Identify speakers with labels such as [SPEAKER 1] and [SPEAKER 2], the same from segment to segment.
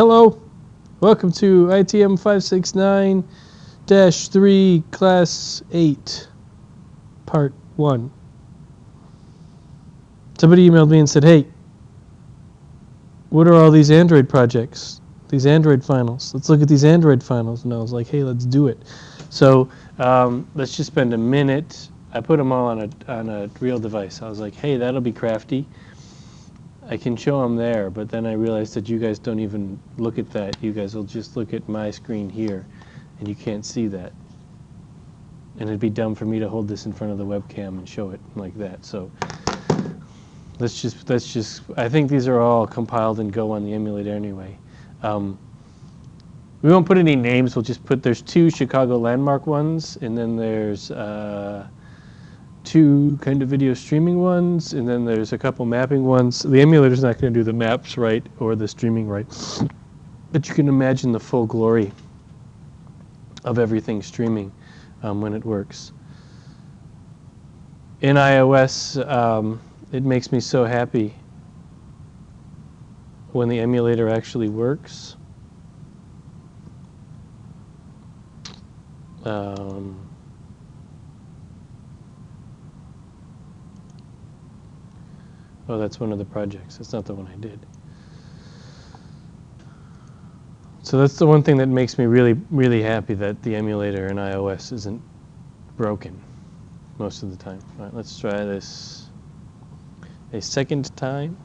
[SPEAKER 1] Hello, welcome to ITM 569-3 Class 8, Part 1. Somebody emailed me and said, hey, what are all these Android projects, these Android finals? Let's look at these Android finals. And I was like, hey, let's do it. So let's just spend a minute. I put them all on a real device. I was like, hey, that'll be crafty. I can show them there, but then I realized that you guys don't even look at that. You guys will just look at my screen here, and you can't see that. And it'd be dumb for me to hold this in front of the webcam and show it like that. So let's just. I think these are all compiled and go on the emulator anyway. We won't put any names. We'll just put. There's two Chicago landmark ones, and then there's two kind of video streaming ones, and then there's a couple mapping ones. The emulator's not going to do the maps right or the streaming right, but you can imagine the full glory of everything streaming when it works. In iOS, it makes me so happy when the emulator actually works. Oh, that's one of the projects. That's not the one I did. So that's the one thing that makes me really, really happy, that the emulator in iOS isn't broken most of the time. All right, let's try this a second time.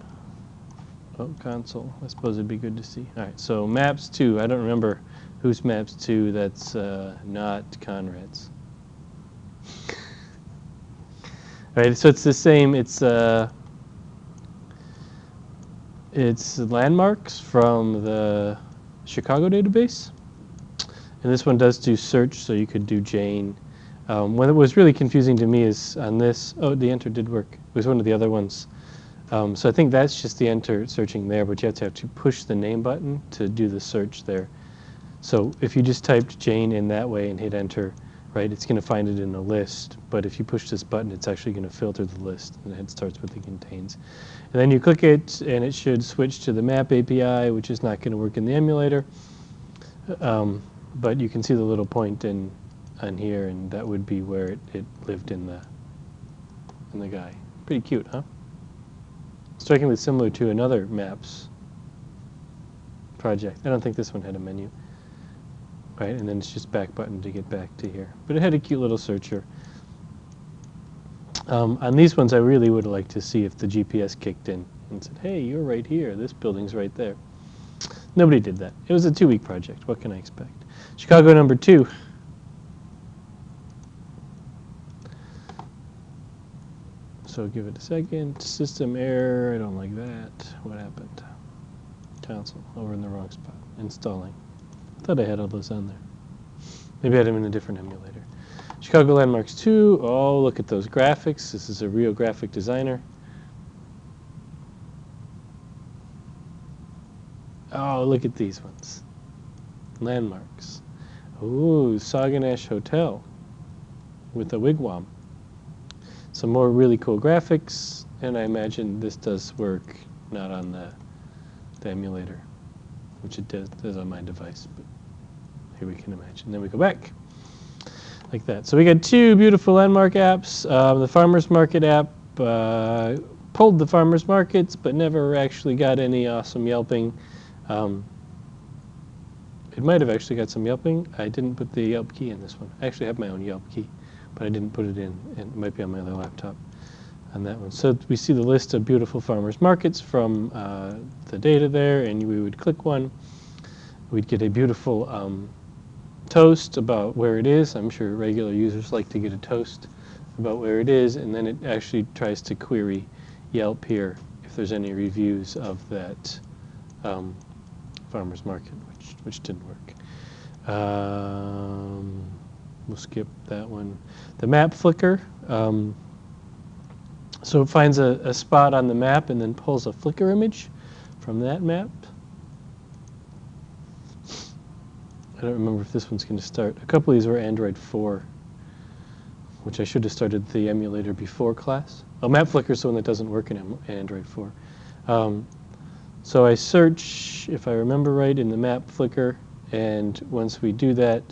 [SPEAKER 1] Oh, console. I suppose it'd be good to see. All right, so Maps 2. I don't remember who's Maps 2. That's not Conrad's. All right, so it's the same. It's landmarks from the Chicago database. And this one does do search, so you could do Jane. What was really confusing to me is on this, oh, the enter did work. It was one of the other ones. So I think that's just the enter searching there, but you have to push the name button to do the search there. So if you just typed Jane in that way and hit enter, right, it's going to find it in a list. But if you push this button, it's actually going to filter the list, and it starts with the contains. And then you click it, and it should switch to the map API, which is not going to work in the emulator. But you can see the little point on here, and that would be where it lived in the guy. Pretty cute, huh? Strikingly similar to another Maps project. I don't think this one had a menu. Right, and then it's just back button to get back to here. But it had a cute little searcher. On these ones, I really would like to see if the GPS kicked in and said, hey, you're right here. This building's right there. Nobody did that. It was a 2-week project. What can I expect? Chicago number 2. So give it a second. System error. I don't like that. What happened? Console. Over in the wrong spot. Installing. I thought I had all those on there. Maybe I had them in a different emulator. Chicago Landmarks 2. Oh, look at those graphics. This is a real graphic designer. Oh, look at these ones. Landmarks. Ooh, Saguenash Hotel with a wigwam. Some more really cool graphics, and I imagine this does work not on the emulator, which it does on my device, but here we can imagine. Then we go back like that. So we got 2 beautiful landmark apps. The Farmers Market app pulled the farmers markets, but never actually got any awesome Yelping. It might have actually got some Yelping. I didn't put the Yelp key in this one. I actually have my own Yelp key, but I didn't put it in. It might be on my other laptop on that one. So we see the list of beautiful farmers markets from the data there, and we would click one. We'd get a beautiful toast about where it is. I'm sure regular users like to get a toast about where it is, and then it actually tries to query Yelp here if there's any reviews of that farmer's market, which didn't work. We'll skip that one. The map flicker. So it finds a spot on the map and then pulls a flicker image from that map. I don't remember if this one's going to start. A couple of these were Android 4, which I should have started the emulator before class. Oh, Map Flicker is the one that doesn't work in Android 4. So I search, if I remember right, in the map Flickr, and once we do that,